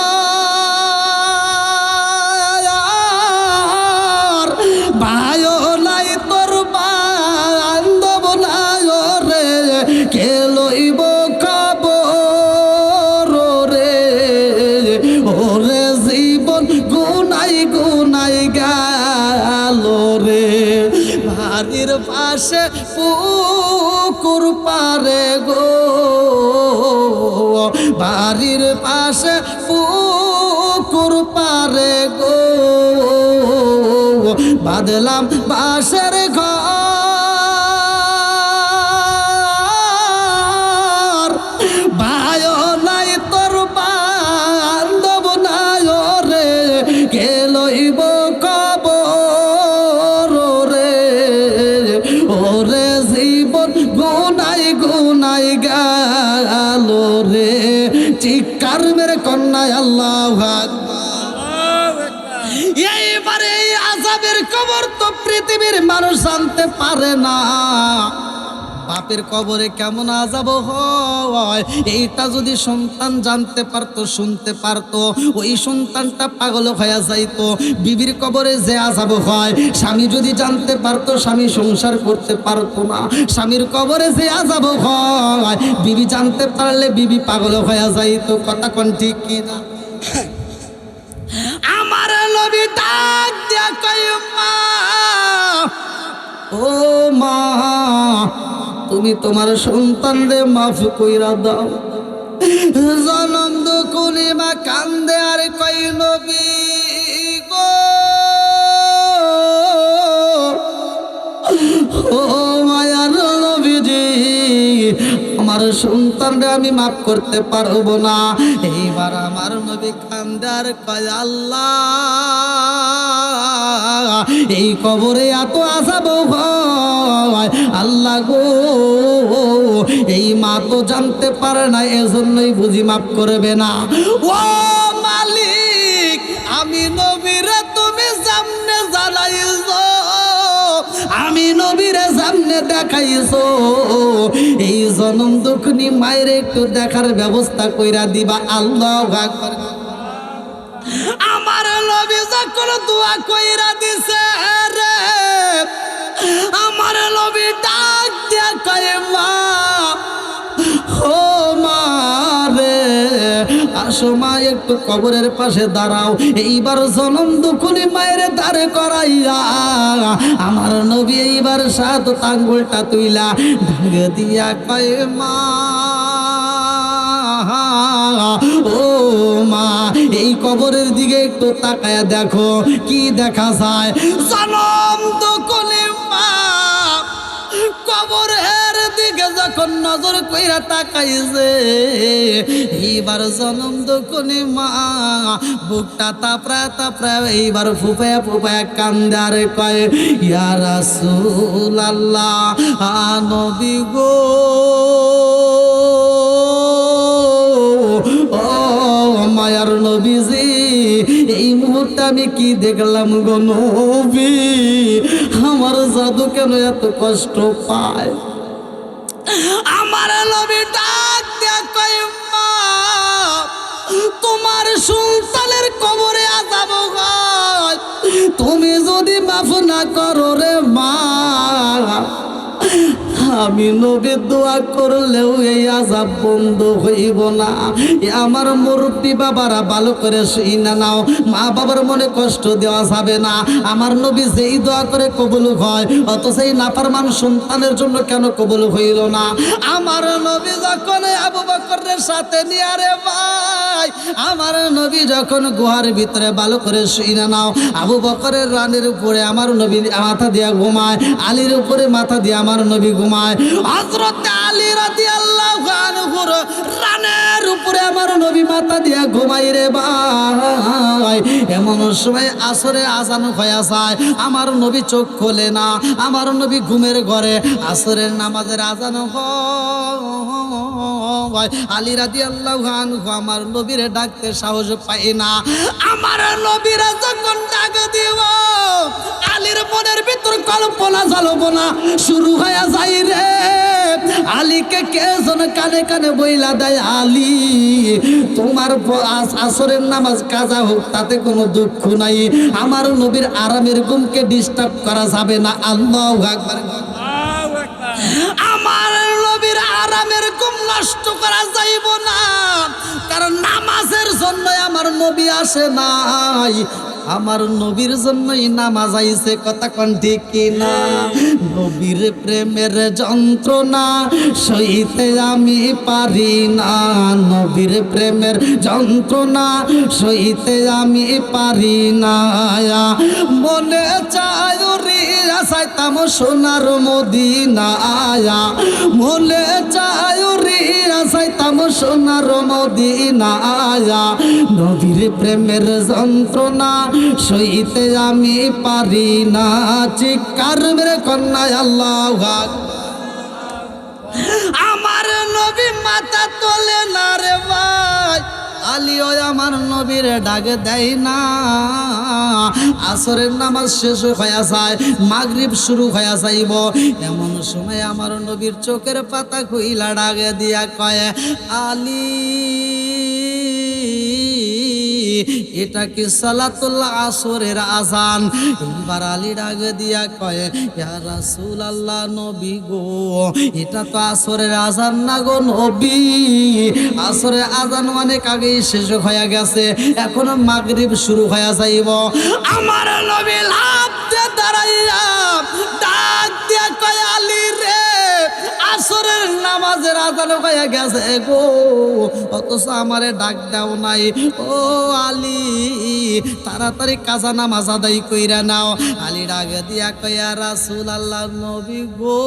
A: ভাইও নাই তোর বান্ধব নাই রে, কে লইব খবর রে, ওরে জীবন গুনাই গুনাই গেল রে, বাড়ির পাশে পুকুর পারে গো, বাড়ির পাশে পুকুর পারে গো, বাদলাম বাসের ঘর, ভাইও নাই তোর বান্ধব নাই রে, কে লইব খবর রে, ওরে জীবন গুনাই গুনাই গেল রে। চিৎকার মেরে কন্যায় আল্লাহু আকবার। এইবারে এই আযাবের খবর তো পৃথিবীর মানুষ জানতে পারে না। বাপের কবরে কেমন আযাব হয় এইটা যদি সন্তান জানতে পারতো, শুনতে পারতো, ওই সন্তানটা পাগল হয়ে যাইতো। বিবির কবরে যে আযাব হয় স্বামী যদি জানতে পারতো, স্বামী সংসার করতে পারতো না। স্বামীর কবরে যে আযাব হয় বিবি জানতে পারলে বিবি পাগল হয়ে যাইতো। কথা কোন ঠিক কিনা? আমার নবী ডাক দিয়া কয় মা, ও মা, তুমি তোমার সন্তানরে মাফ কইরা দাও। জনম দুঃখনি মা কান্দে আর কই নবী গো, ও মায়ার নবীজি, আমার সন্তানরে আমি মাফ করতে পারবো না। এইবার আমার নবী কান্দে আর কয় আল্লাহ, এই কবরে এত আযাব হয়, আল্লাহ গো, এই মা তো জানতে পারে না, এজন্যই বুঝি মাফ করবে না। ও মালিক, নবীরে তুমি সামনে জ্বালাইছো, আমি নবীরে সামনে দেখাইছো, এই জনম দুঃখনি মায়ের একটু দেখার ব্যবস্থা কইরা দিবা। আল্লাহু আকবার। আমার নবী যখন দোয়া কইরা দিছে রে, আমার নবী ডাক দিয়া কয় মা, ও মা রে, আসো মা একটু কবরের পাশে দাঁড়াও। এইবার জনম দুঃখনি মায়ের দাঁড়ে করাইয়া আমার নবী এইবার 7 আঙ্গুলটা তুইলা ঢাক দিয়া কয় মা, ও মা, এই কবরের দিকে একটু তাকায়া দেখো কি দেখা যায়। জনম দুঃখনি মা কবরের দিকে যখন নজর কইরা তাকাইছে, এইবার জনম দুঃখনি মা বুকটা তাপড়া তাপড়া এইবার ফুপায়া ফুপায়া কান্দে আর কয়, ইয়া রাসূলুল্লাহ, নবী গো, ও মায়ার নবীজি, এই মুহূর্তে আমি কি দেখলাম গো নবী, আমার জাদু কেন এত কষ্ট পায়। আমার নবী ডাক দিয়া কয় মা, তোমার সুলতানের কবরে আযাব হয়, তুমি যদি মাফ না করো রে মা, আমি নবী দোয়া করলেও এই আযাব বন্ধ হইব না। আমার মুরব্বী বাবারা ভালো করে শুইনা নাও, মা বাবার মনে কষ্ট দেওয়া যাবে না। আমার নবী যেই দোয়া করে কবুল হয়, অত সেই নাফরমান সন্তানের জন্য কেন কবুল হইল না? আমার নবী যখন আবু বকরের সাথে নিয়ে, রে ভাই, আমার নবী যখন গুহার ভিতরে ভালো করে শুইনা নাও, আবু বকরের রানের উপরে আমার নবী মাথা দিয়া ঘুমায়, আলীর উপরে মাথা দিয়ে আমার নবী ঘুমায়, হযরত আলী রাদিয়াল্লাহু আনহুর রানের উপরে আমার নবী মাথা দিয়া ঘুমায় রে ভাই। এমন সময় আসরে আজান হয়ে যায়, আমার নবী চোখ খোলে না, আমার নবী ঘুমের ঘরে আসরের নামাজের আজান হয়। আলী রাদিয়াল্লাহু আনহু আমার নবীরে ডাকতে সাহস পায় না। আমার নবীরা যখন ডাক দিব, আলীর মনের ভিতর কল্পনা জল্পনা শুরু হয়ে যায় রে। আলীকে কে যেন কানে কানে বইলা দেয়, আলী তোমার আসরের নামাজ কাজা হোক তাতে কোনো দুঃখ নাই, আমার নবীর আরামের ঘুমকে ডিস্টার্ব করা যাবে না। আল্লাহু আকবার। আমার নবীর আরামের ঘুম নষ্ট করা যাইব না, কারণ নামাজের জন্য আমার নবী আসে নাই, আমার নবীর জন্যই নামাজ আইছে। কথা কোন ঠিক কিনা? নবীর প্রেমের যন্ত্রণা সইতে আমি পারি না, নবীর প্রেমের যন্ত্রণা সইতে আমি পারি না। মনে চায় রিয়া চাইতাম সোনার মদিনায়া, মনে চায় রিয়া চাইতাম সোনার মদিনায়া, নবীর প্রেমের যন্ত্রণা সইতে আমি পারি না। চিৎকার মেরে কন্যা আল্লাহু আকবার। আমার নবী মাথা তোলে না রে ভাই, আলীও আমার নবীর ডাক দেয় না। আসরের নামাজ শেষ হয়ে যায়, মাগরিব শুরু হয়ে যাইব, এমন সময় আমার নবীর চোখের পাতা খুইলা ডাক দিয়া কয়, আলী এটা কি সালাতুল আসরের আজান? এবার আলী ডাক দিয়া কয়, ইয়া রাসূলুল্লাহ, নবী গো, এটা তো আসরের আজান না গো নবী, আসরের আজান অনেক আগেই শেষ হয়ে গেছে, এখনো মাগরিব শুরু হয়ে যাইব। আমার নবী লাফ দিয়ে দাঁড়াইয়া ডাক দিয়া কয়, আলী রে, আসরের নামাজের আজান হয়ে গেছে গো, অথচ আমারে ডাক দাও নাই। ও আলী, তাড়াতাড়ি কাজা নামাজ আদায় কইরা নাও। আলী ডাক দিয়া কয়, ইয়া রাসূলুল্লাহ, নবী গো,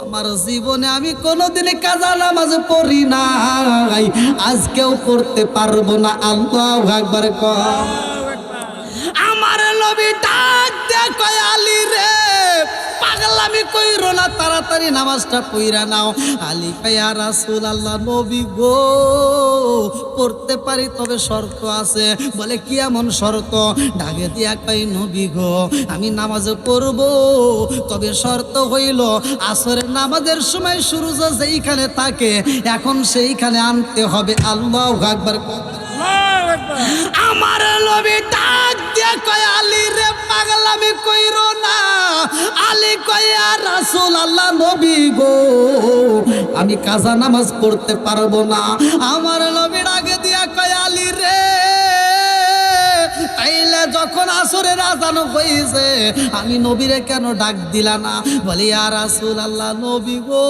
A: আমার জীবনে আমি কোনোদিন কাজা নামাজ পড়ি নাই, আজকেও পড়তে পারবো না। আল্লাহু আকবার কয়। আমার নবী ডাক দিয়া কয়, আলী রে, পাগলামি কইরো না, তাড়াতাড়ি নামাজটা পইরা নাও। আলী কয় ইয়া রাসূলুল্লাহ, নবী গো পড়তে পারি তবে শর্ত আছে। বলে কি এমন শর্ত? ডাকে দিয়া কয় নবী গো আমি নামাজ পড়ব, তবে শর্ত হইল আসরের নামাজের সময় সূর্য যেইখানে থাকে এখন সেইখানে আনতে হবে। আল্লাহু আকবার। আমার নবী ডাক দিয়া কয় আলী রে পাগলামি কইরো না। আলী কয় ইয়া রাসূলুল্লাহ, নবী গো আমি কাজা নামাজ পড়তে পারবো না। আমার নবী ডাক দিয়া কয় আলী রে তাইলে যখন আসরের আজান হইছে আমি নবীরে কেন ডাক দিলা না? বলি ইয়া রাসূলুল্লাহ, নবী গো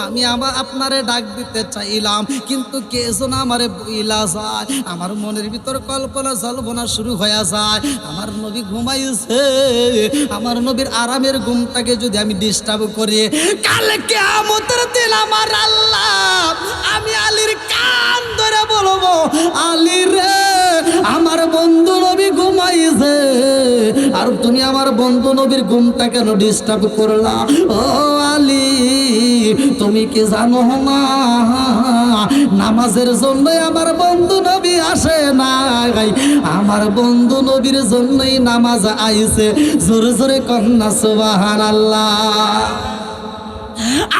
A: আমি আপনারে ডাক দিতে চাইলাম, কিন্তু কে যেন আমারে বইলা যায়। আমার মনের ভিতর কল্পনা জল্পনা শুরু হয়ে যায়। আমার নবী ঘুমাইছে, আমার নবীর আরামের ঘুমটাকে যদি আমি ডিস্টার্ব করি, কালে কিয়ামতের দিন আমার আল্লাহ আমি আলীর কান ধরে বলবো আলী রে আমার বন্ধু নবী ঘুমাইছে আর তুমি আমার বন্ধু নবীর ঘুমটা কেন ডিস্টার্ব করলা? ও আলী তুমি কি জানো না নামাজের জন্যই আমার বন্ধু নবী আসে নাই, আমার বন্ধু নবীর জন্যই নামাজ আইছে। জোরে জোরে কন্যা সুবহানাল্লাহ।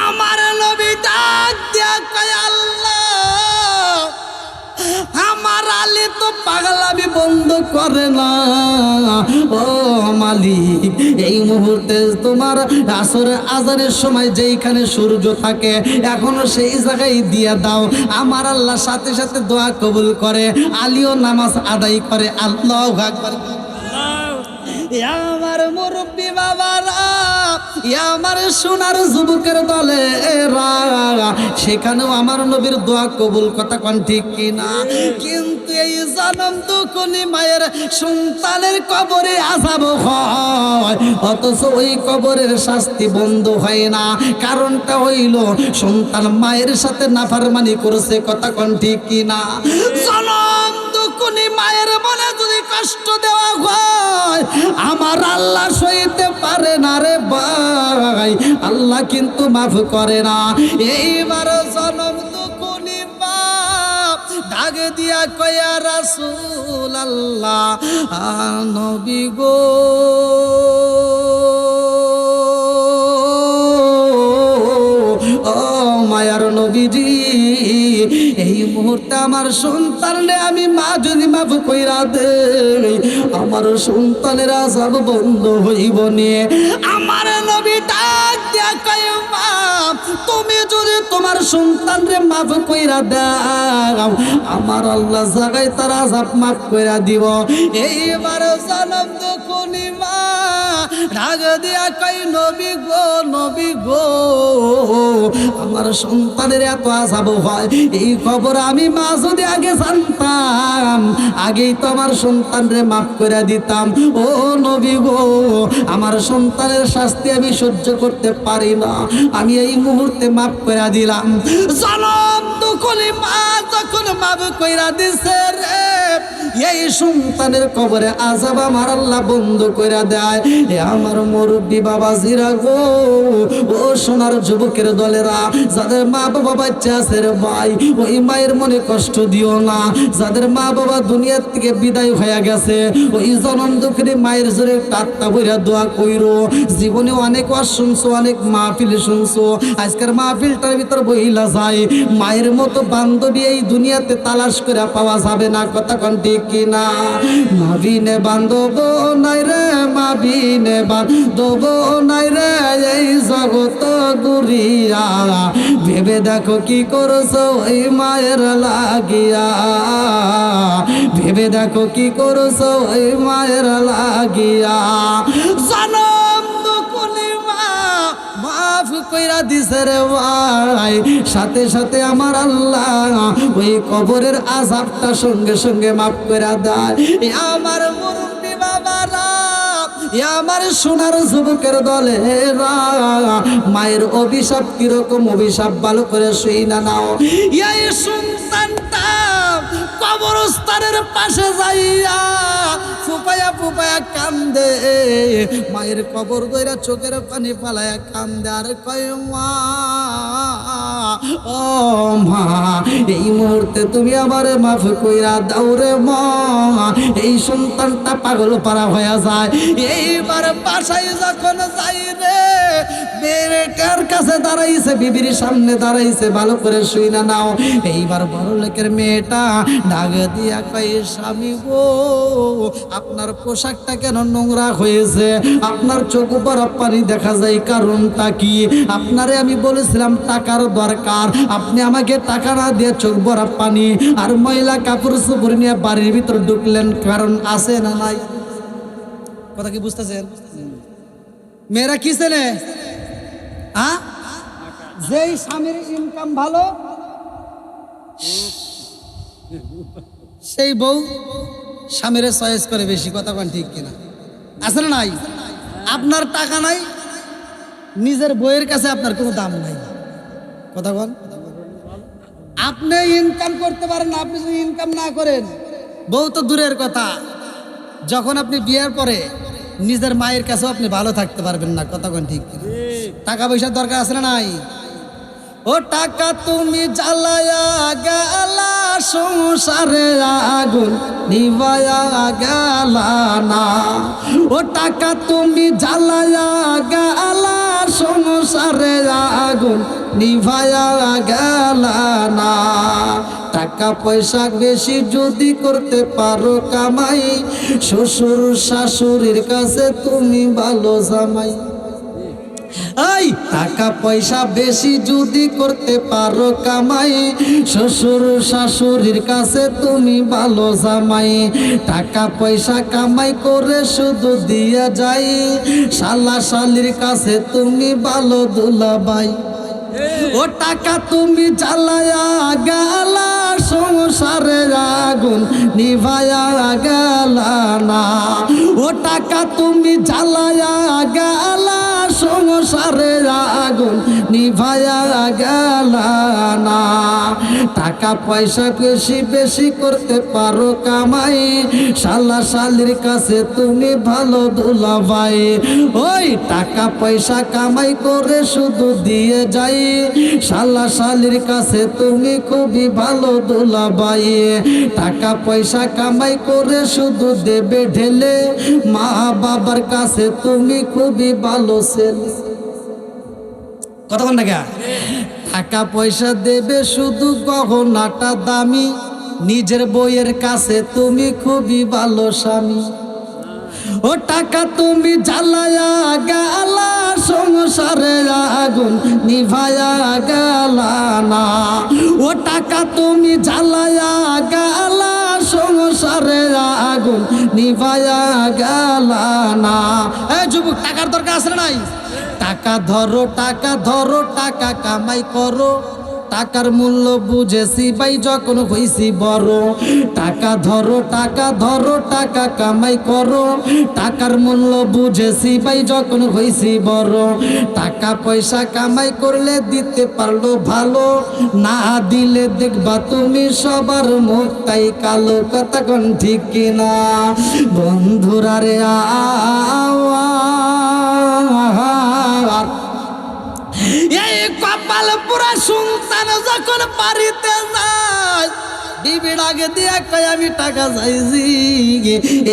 A: আমার নবী ডাক দিয়া কয় আল্লাহ আমার আলী তো পাগলামি বন্ধ করে না। ও মালিক এই মুহূর্তে তোমার আসরের আজানের সময় যেইখানে সূর্য থাকে এখনো সেই জায়গায় দিয়া দাও। আমার আল্লাহ সাথে সাথে দোয়া কবুল করে, আলীও নামাজ আদায় করে। আল্লাহু আকবার। আমার মুরব্বী বাবারা, আমার সোনার যুবকের দলে এরা, সেখানেও আমার নবীর দোয়া কবুল, কথা কোন ঠিক কিনা? কিন্তু এই জনম দুঃখনি মায়ের সন্তানের কবরে আযাব হয়, অথচ ওই কবরের শাস্তি বন্ধ হয় না। কারণটা হইল সন্তান মায়ের সাথে নাফরমানি করেছে, কথা কোন ঠিক কিনা? জনম দুঃখনি মায়ের মনে যদি কষ্ট দেওয়া হয় আমার আল্লাহ সইতে পারে না রে ভাই, আল্লাহ কিন্তু মাফ করে না। এইবার জনম দুঃখনি বাপ ডাক দিয়া কয় ইয়া রাসূলুল্লাহ, নবী গো ও মায়ার নবীজি এই মুহূর্তে আমার সন্তানরে আমি মা যদি মাফ কইরা দেই আমার সন্তানের আযাব বন্ধ হইব নিয়ে। আমার নবী ডাক দিয়া কয় মা তুমি যদি তোমার সন্তানরে মাফ কইরা দাও আমার আল্লাহ জাগায় তার আযাব মাফ কইরা দিব। এইবার জনম দুঃখনি মা ডাক দিয়া কয় নবী গো নবী গো আমার সন্তানের এত আযাব হয়, এই খবর আমি মা যদি আগে জানতাম আগেই তো আমার সন্তানরে মাফ করে দিতাম। ও নবী গো আমার সন্তানের শাস্তি আমি সহ্য করতে পারি না, আমি এই মুহূর্তে মাফ করে দিলাম। জনম দুঃখনি মা যখন মাফ কইরা দিছে রে এই সন্তানের কবরে আযাব আমার আল্লাহ বন্ধ কইরা দেয়। এ আমার মুরব্বী বাবাজিরা গো, ও সোনার যুবকের দলেরা, যাদের মা বাবা বাচ্চা আছে রে ভাই ওই মায়ের মনে কষ্ট দিও না। যাদের মা বাবা দুনিয়ার থেকে বিদায় হয়ে গেছে ওই জনম দুঃখের মায়ের জোরে টাট্টা বইরা দোয়া কইরো। জীবনে অনেক ওয়াজ শুনছো, অনেক মাহফিল শুনছো, আজকের মাহফিলটার ভিতর বইলা যায় মায়ের মতো বান্ধবী এই দুনিয়াতে তালাশ করে পাওয়া যাবে না, কথা কোন ঠিক কিনা? মাবিনে বান্ধব নাই রে, মাবিনে বান্ধব নাই রে এই জগত গুরিয়া, ভেবে দেখো কি করছো ওই মায়ের লাগিয়া, ভেবে দেখো কি করছো ওই মায়ের লাগিয়া। জনম দুঃখনি মা মাফ কইরা দিছে রে ভাই, সাথে সাথে আমার আল্লাহ ওই কবরের আযাবটা সঙ্গে সঙ্গে মাফ কইরা দেয়। আমার মুরব্বী বাবারা, আমার সোনার যুবকের দলে মায়ের অভিশাপ কিরকম অভিশাপ ভালো করে শুই না নাও। এই সন্তানটা কবরস্থানের পাশে যাইয়া ফুপায়া ফুপায়া কান্দে, মায়ের কবর দইরা চোখের পানি পালায়া কান্দে আর কয় মা, ও মা এই মুহূর্তে তুমি আমারে মাফ কইরা দাও রে মা, এই সন্তানটা পাগল পারা হয়ে যায়। এইবার বাসায় যখন যাই রে, মেয়েটার কাছে দাঁড়াইছে, বিবির সামনে দাঁড়াইছে, ভালো করে শুই না নাও। এইবার বড় লোকের মেয়েটা ডাক দিয়া কয় স্বামী গো, আপনার পোশাকটা কেন নোংরা হয়েছে, আপনার চোখ বরফ পানি দেখা যায়, কারণটা কি? আপনারে আমি বলেছিলাম টাকার দরকার, আপনি আমাকে টাকা না দিয়ে চোখ বরফ পানি আর ময়লা কাপড় চোপড় নিয়ে বাড়ির ভিতর ঢুকলেন, কারণ আছে না নাই? কথা কি বুঝতেছেন? মেয়েরা কি চেনে? যেই স্বামীর ইনকাম ভালো সেই বউ স্বামীর চয়েস করে বেশি। কথা কোন ঠিক কিনা? আছে না নাই? আপনার টাকা নাই, নিজের বইয়ের কাছে আপনার কোনো দাম নাই। কথা বল, আপনি ইনকাম করতে পারেন না, আপনি যদি ইনকাম না করেন, বউ তো দূরের কথা, যখন আপনি বিয়ের পরে নিজের মায়ের কাছেও আপনি ভালো থাকতে পারবেন না। কথা কোন ঠিক কিনা? টাকা পয়সার দরকার আছে না নাই? ও টাকা তুমি জ্বালায়া গেলা, সংসারে আগুন নিভায়া গেলা না। ও টাকা তুমি জ্বালায়া গেলা, সংসারে আগুন নিভায়া গেলা না। টাকা পয়সা বেশি যদি করতে পারো কামাই, শ্বশুর শাশুড়ির কাছে তুমি ভালো জামাই। এই টাকা পয়সা বেশি যদি করতে পারো কামাই, শ্বশুর শাশুড়ির কাছে তুমি ভালো জামাই। টাকা পয়সা কামাই করে শুধু দিয়া যাই, শালা শালির কাছে তুমি ভালো দুলাভাই। ও টাকা তুমি জ্বালায়া গেলা, সংসারে আগুন নিভায়া গেলা না। ও টাকা তুমি জ্বালায়া গেলা, সংসারে আগুন নিভায়া গেলা না। টাকা পয়সা বেশি বেশি করতে পারো কামাই, শালা শালির কাছে তুমি ভালো দুলাভাই। ওই টাকা পয়সা কামাই করে শুধু দিয়ে যাই, শালা শালির কাছে তুমি খুবই ভালো দুলাভাই। টাকা পয়সা কামাই করে শুধু দেবে ঢেলে, মা বাবার কাছে তুমি খুবই ভালো ছেলে। কথা বল না কে? টাকা পয়সা দেবে শুধু গহনাটা দামি, নিজের বইয়ের কাছে তুমি খুবই ভালো স্বামী। ও টাকা তুমি জ্বালায়া গেলা, সংসারে আগুন নিভায়া গেলা না। ও টাকা তুমি জ্বালায়া গেলা, সংসারে আগুন নিভায়া গেলা না। এ যুবক, টাকার দরকার আছে না নাই? টাকা ধরো, টাকা ধরো, টাকা কামাই করো, টাকার মূল্য বুঝেছি ভাই যখন হইছি বড়। টাকা ধরো, টাকা ধরো, টাকা কামাই করো, টাকার মূল্য বুঝেছি ভাই যখন হইছি বড়। টাকা পয়সা কামাই করলে দিতে পারলো ভালো, না দিলে দেখবা তুমি সবার মুখটাই কালো। কথা কোন ঠিক কিনা? বন্ধুরা রে এই কপাল পুরা সন্তান যখন বাড়িতে যায়, বিবির আগে দিয়া কয় আমি টাকা চাইছি,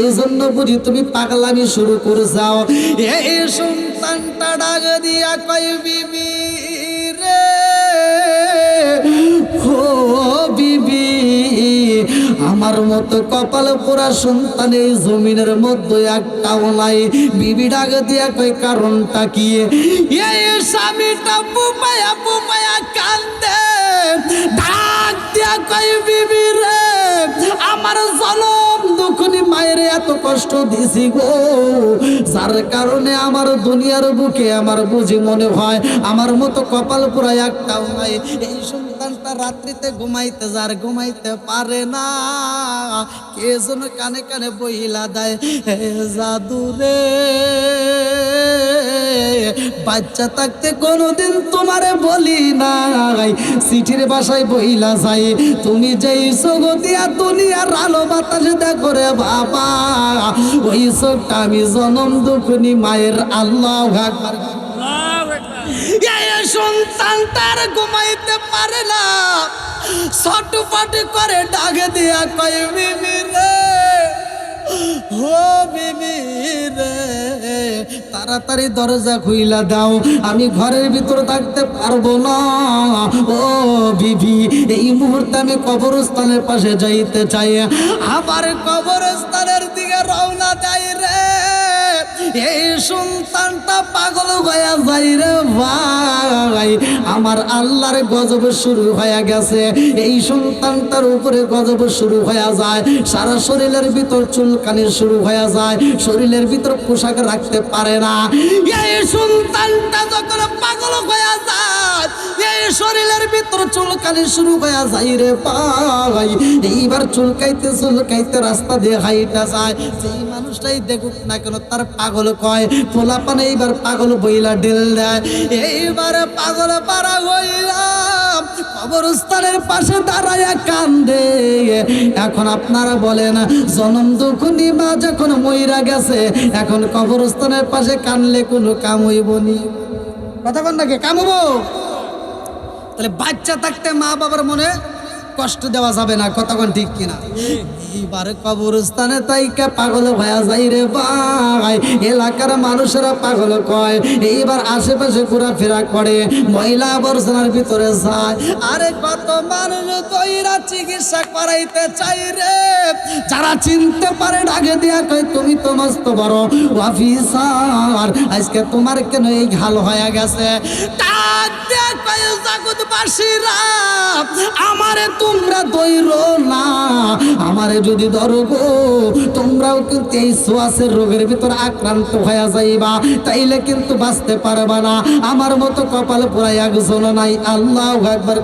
A: এই জন্য বুঝি তুমি পাগলামি শুরু করে যাও। এই সন্তানটা ডাক দিয়া কয় বিবি রে, ও বিবি, আমার মতো কপাল পোড়া সন্তান এই জমিনের মধ্যে একটাও নাই। বিবি ডাক দিয়া কয় কারণটা কি? এই স্বামীটা বুপায়া বুপায়া কান্দে, ডাক দিয়া কয় বিবি রে, আমার জনম দুঃখনি মায়ের এত কষ্ট দিছি গো, যার কারণে আমার দুনিয়ার বুকে আমার বুঝি মনে হয় আমার মতো কপাল পোড়া একটাও নাই। এই সন্তানটা রাত্রিতে ঘুমাইতে যার ঘুমাইতে পারে না, কে যেন কানে কানে বইলা দেয়, হে জাদুরে বাচ্চা থাকতে কোনোদিন তোমারে বলি নাই, চিঠির বাসায় বইলা যাই, তুমি যেই জগতিয়া দুনিয়ার আলো বাতাসে দেখো রে বাবা, ওই চোখটা আমি জনম দুঃখনি মায়ের। আল্লাহু আকবার। এই সন্তানটার ঘুমাইতে পারে না, ছটফট করে ডাকে দিয়া কয় বিবি রে, ও বিবি রে, তাড়াতাড়ি দরজা খুইলা দাও, আমি ঘরের ভিতর থাকতে পারবো না। ও বিবি, এই মুহূর্তে আমি কবরস্থানের পাশে যাইতে চাই। আবার কবরস্থানের দিকে রওনা দেয় রে, এই সন্তানটা পাগল হয়ে যায় রে ভাই, আমার আল্লাহর গজব শুরু হয়ে গেছে। এই সন্তানটার উপরে গজব শুরু হয়ে যায়, সারা শরীরের ভিতর চুলকানি শুরু হয়ে যায়, শরীরের ভিতর পোশাক রাখতে পারে না। এই সন্তানটা যখন পাগল হয়ে যায়, এই শরীরের ভিতর চুলকানি শুরু হয়ে যায় রে ভাই, এইবার চুলকাইতে চুলকাইতে রাস্তা দিয়ে হাইটা যায়, যেই মানুষটাই দেখুক না কেন তার পাগল কয়। পোলাপান এইবার পাগল বইলা ঢেল দেয়, এইবার পাগল পারা হইলাম কবরস্থানের পাশে দাঁড়াইয়া কান্দে। এখন আপনারা বলেন, জনম দুঃখনি মা যখন মইরা গেছে, এখন কবরস্থানের পাশে কানলে কোনো কাম হইব নি? কথা বল নাকি, কাম হবো? তাহলে বাচ্চা থাকতে মা বাবার মনে কষ্ট দেওয়া যাবে না, কতক্ষণ ঠিক কিনা? এইবার কবরস্থানে তাইকা পাগল হয়ে যাই রে ভাই, এলাকার মানুষেরা পাগল কয়, এইবার আশেপাশে ঘোরাফেরা করে, মহিলা আবর্জনার ভিতরে যায়, আরে কত মানুষ দইরা চিকিৎসা করাইতে চাই রে, যারা চিনতে পারে ডাকে দিয়া কয়, তুমি তো মস্ত বড় অফিসার, আজকে তোমার কেন এই ঘাল হয়ে গেছে? ডাক দিয়া কয়, জগৎবাসীরা আমারে তোমরা দইরো না, আমারে যদি ধরো গো তোমরাও কিন্তু এই সোয়াসের রোগের ভিতর আক্রান্ত হয়ে যাইবা, তাইলে কিন্তু বাঁচতে পারবা না, আমার মতো কপাল পোড়াই একজন নাই। আল্লাহু আকবার।